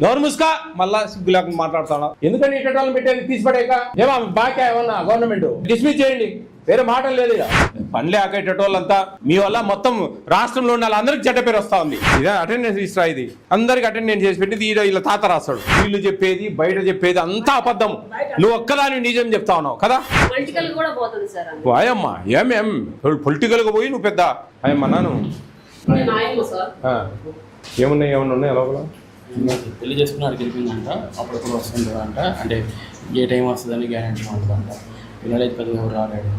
నోరు ముసుకా మళ్ళా సిగ్గు లేకుండా మాట్లాడుతున్నావు. ఎందుకంటే ఇట్లా పెట్టేది తీసిపడేక ఏమో బాగా ఏమన్నా గవర్నమెంట్ డిస్మిస్ చేయండి, వేరే మాటలు లేదు. ఇక పనిలే ఆకేటోళ్ళంతా మీ వల్ల మొత్తం రాష్ట్రంలో ఉన్న వాళ్ళందరికీ చెడ్డ పేరు వస్తా ఉంది. ఇదే అటెండెన్స్ ఇస్తా, ఇది అందరికి అటెండెన్స్ చేసి పెట్టి వీళ్ళ తాత రాస్తాడు. వీళ్ళు చెప్పేది బయట చెప్పేది అంతా అబద్ధం, నువ్వు ఒక్కదాని నిజం చెప్తా ఉన్నావు కదా. అయ్యమ్మా ఏమేం పొలిటికల్ గా పోయి నువ్వు పెద్ద అయ్యమ్మా నాను ఏమన్నా ఉన్నాయి లోపల పెళ్లి చేసుకున్నాడు గెలిపిందంట, అప్పుడప్పుడు వస్తుందంట, అంటే ఏ టైం వస్తుందని గ్యారెంటీ ఉంటుందంట. పిల్లలైతే పెద్దగా ఎవరు రాలేడు.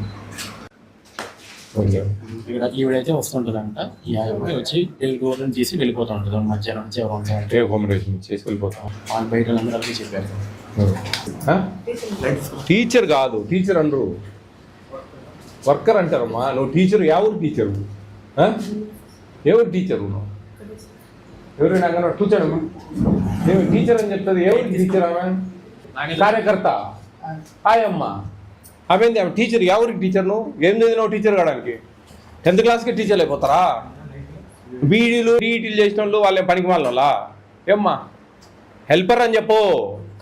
ఇక్కడ ఈవిడైతే వస్తుంటుందంట, ఈ అమ్మాయి వచ్చి గోల్డెన్ తీసి వెళ్ళిపోతూ ఉంటుంది. మధ్యాహ్నం నుంచి ఎవరు అకామిడేషన్ చేసి వెళ్ళిపోతాం. వాళ్ళు బయట అందరికీ చెప్పారు. టీచర్ కాదు, టీచర్ అనరు, వర్కర్ అంటారమ్మా. నువ్వు టీచర్, ఎవరు టీచరు? ఎవరు టీచరు? నువ్వు ఎవరైనా అక్కడ కూర్చోడమ్మా, నేను టీచర్ అని చెప్తుంది. ఎవరు టీచర్? ఆమె కార్యకర్త. ఆయమ్మా అవేంది ఆమె టీచర్? ఎవరికి టీచర్? నువ్వు ఏం చదివినావు టీచర్ కావడానికి? 10th క్లాస్కి టీచర్లు అయిపోతారా? బీడీలు టీఈటీలు చేసిన వాళ్ళు వాళ్ళేం పనికి వాళ్ళ ఏమ్మా? హెల్పర్ అని చెప్పు,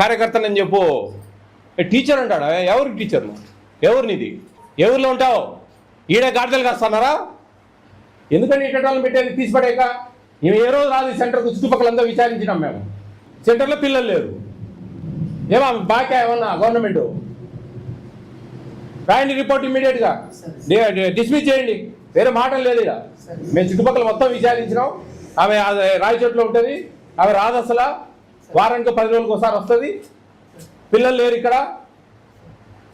కార్యకర్తని అని చెప్పు. టీచర్ అంటాడా? ఎవరికి టీచర్? నువ్వు ఎవరినిది? ఎవరిలో ఉంటావు? ఈడే గాడిదలు కాస్తున్నారా? ఎందుకంటే ఇట్లా పెట్టేది తీసిపడేక మేము ఏ రోజు రాదు సెంటర్కు. చుట్టుపక్కలంతా విచారించినాం మేము. సెంటర్లో పిల్లలు లేరు. ఏమో బాగా ఏమన్నా గవర్నమెంట్ రాయండి రిపోర్ట్ ఇమ్మీడియట్గా డిస్మిస్ చేయండి, వేరే మాటలు లేదు. ఇక మేము చుట్టుపక్కల మొత్తం విచారించినాం. ఆమె రాయచోట్లో ఉంటుంది, ఆమె రాదు అసలు. వారానికి 10 రోజులకు ఒకసారి వస్తుంది. పిల్లలు లేరు ఇక్కడ.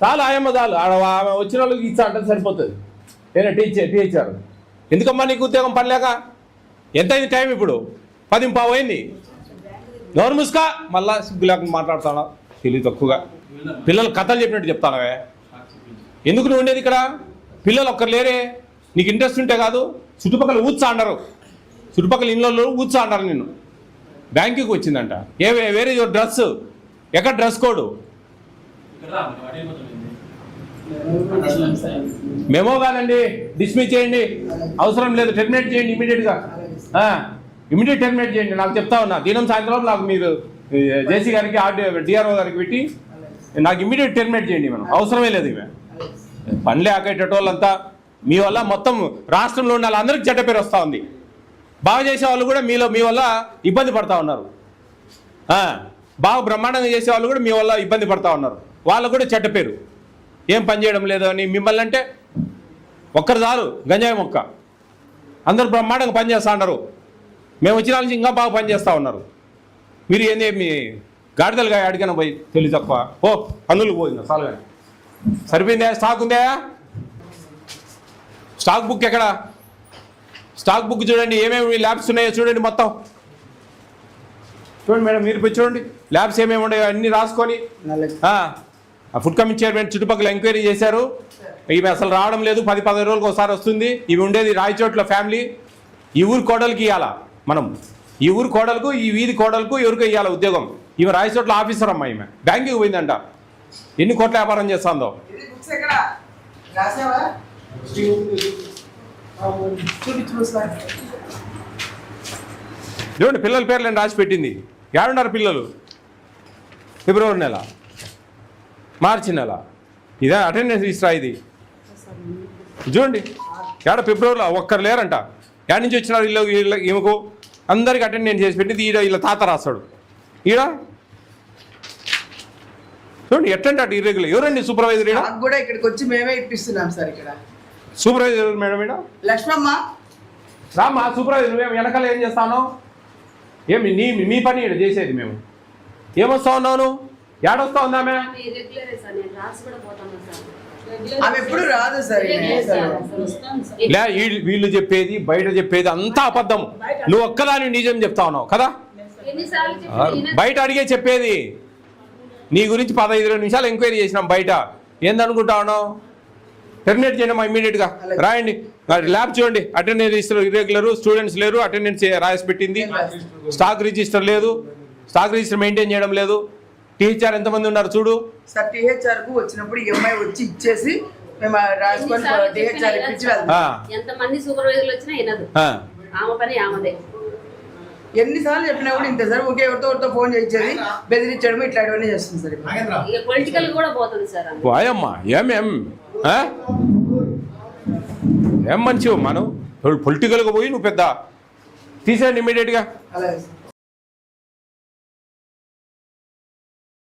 చాలు ఆయమ్మ చాలు, ఆమె వచ్చిన వాళ్ళకి ఇచ్చా అంటే సరిపోతుంది. నేను టీచర్ ఎందుకమ్మా నీకు ఉద్యోగం పనిలేక? ఎంత అయింది టైం? ఇప్పుడు 10:15 అయింది. నోరు ముసుకా మళ్ళా సిగ్గు లేకుండా మాట్లాడుతాను. తెలివి తక్కువగా పిల్లలు కథలు చెప్పినట్టు చెప్తానవే. ఎందుకు నువ్వు ఉండేది ఇక్కడ? పిల్లలు ఒక్కరు లేరే. నీకు ఇంట్రెస్ట్ ఉంటే కాదు. చుట్టుపక్కల ఊత్సా అంటారు, చుట్టుపక్కల ఇళ్ళల్లో ఊత్సా అంటారు. నిన్ను బ్యాంకుకి వచ్చిందంట. వేరే డ్రెస్ ఎక్కడ? డ్రెస్ కోడ్ మెమో కాదండి, డిస్మిస్ చేయండి. అవసరం లేదు, టెర్మినేట్ చేయండి ఇమీడియట్గా. ఇమీడియట్ టెర్మినేట్ చేయండి. నాకు చెప్తా ఉన్నా, దినం సాయంత్రం నాకు మీరు జేసీ గారికి డిఆర్ఓ గారికి పెట్టి నాకు ఇమీడియట్ టెర్మినేట్ చేయండి. మనం అవసరమే లేదు. ఇవే పనిలే ఆకేటోళ్ళంతా మీ వల్ల మొత్తం రాష్ట్రంలో ఉన్న వాళ్ళందరికీ చెడ్డ పేరు వస్తూ ఉంది. బాగా చేసే వాళ్ళు కూడా మీ వల్ల ఇబ్బంది పడతా ఉన్నారు. బాగా బ్రహ్మాండంగా చేసే వాళ్ళు కూడా మీ వల్ల ఇబ్బంది పడతా ఉన్నారు. వాళ్ళకు కూడా చెడ్డ పేరు. ఏం పని చేయడం లేదు అని మిమ్మల్ని అంటే ఒక్కరు చాలు, గంజాయి మొక్క. అందరూ బ్రహ్మాండంగా పనిచేస్తూ ఉన్నారు. మేము వచ్చిన నుంచి ఇంకా బాగా పనిచేస్తూ ఉన్నారు. మీరు ఏంది మీ గాడిదలుగా అడిగిన పోయి తెలివి తక్కువ. ఓ పన్నులు పోయిందా? చాలుగా సరిపోయిందా? స్టాక్ ఉందా? స్టాక్ బుక్ ఎక్కడ? స్టాక్ బుక్ చూడండి, ఏమేమి ల్యాబ్స్ ఉన్నాయో చూడండి. మొత్తం చూడండి మేడం, మీరు పోయి చూడండి ల్యాబ్స్ ఏమేమి ఉన్నాయో అన్నీ రాసుకొని. ఫుడ్ కమిషన్ చైర్మన్ చుట్టుపక్కల ఎంక్వైరీ చేశారు. ఇవి అసలు రావడం లేదు, 10-15 రోజులకు ఒకసారి వస్తుంది. ఇవి ఉండేది రాయచోట్ల ఫ్యామిలీ. ఈ ఊరు కోడలికి ఇవ్వాలా మనం, ఈ ఊరు కోడలకు, ఈ వీధి కోడలకు ఎవరికో ఇవ్వాలి ఉద్యోగం. ఈమె రాయచోట్ల ఆఫీసర్ అమ్మా. ఈమె బ్యాంకుకి పోయిందంట. ఎన్ని కోట్ల వ్యాపారం చేస్తుందో. చూడండి పిల్లల పేర్లను రాసి పెట్టింది. ఏడున్నారు పిల్లలు? ఫిబ్రవరి నెల, మార్చి నెల. ఇదే అటెండెన్స్ ఇస్తా. ఇది చూడండి, ఫిబ్రవరిలో ఒక్కరు లేరంట. ఏడు నుంచి వచ్చినారు వీళ్ళు. ఈమెకు అందరికి అటెండెన్స్ చేసి పెట్టింది. వీళ్ళ తాత రాస్తాడు. చూడండి ఎట్లంటే అటు ఇర్రెగ్యులర్. ఎవరండి సూపర్వైజర్? కూడా ఇక్కడికి వచ్చి మేమే ఇప్పిస్తున్నాం సార్. ఇక్కడ సూపర్వైజర్ మేడం ఈడ లక్ష్మమ్మ. రామ్మా సూపర్వైజర్. నువ్వేం వెనకాల ఏం చేస్తావు? ఏమి మీ పని ఇక్కడ చేసేది? మేము ఏమొస్తా ఉన్నావు? ఏడొస్తా ఉందా? ఆమె ఎప్పుడు రాదు సార్. వీళ్ళు చెప్పేది బయట చెప్పేది అంతా అబద్ధం, నువ్వు ఒక్కదాని నిజం చెప్తా ఉన్నావు కదా. బయట అడిగే చెప్పేది నీ గురించి 15 నిమిషాలు ఎంక్వైరీ చేసినాం బయట. ఏందనుకుంటా ఉన్నావు? టెర్మినేట్ చేయడం ఇమీడియట్గా. రాయండి ల్యాబ్ చూడండి. అటెండెన్స్ రిజిస్టర్ ఇర్రెగ్యులర్, స్టూడెంట్స్ లేరు, అటెండెన్స్ రాసి పెట్టింది. స్టాక్ రిజిస్టర్ లేదు, స్టాక్ రిజిస్టర్ మెయింటైన్ చేయడం లేదు. టీహెచ్ఆర్ ఎంతమంది ఉన్నారు చూడు సార్. టీహెచ్ఆర్ కు వచ్చినప్పుడు ఎంఐ వచ్చి ఇచ్చేసి మేము రాసుకొని టీహెచ్ఆర్ ఇప్పించి వెళ్తాం. ఎంతమంది సూపర్వైజర్లు వచ్చినా వినదు. ఆమె పని ఆమెదే. ఎన్నిసార్లు చెప్పినా కూడా ఇంత సార్ ఓకే ఎవరితో ఫోన్ చేయించేది బెదిరించడం ఇట్లాంటివన్నీ చేస్తుంది సార్ ఇప్పుడు. పొలిటికల్ కూడా పోతుంది సార్ అందులో. వాయమ్మా ఏం ఆ? ఏం మంచివు మనం పొలిటికల్గా పోయి నువ్వు పెద్ద తీసేయండి ఇమీడియట్గా. అలాగే సార్.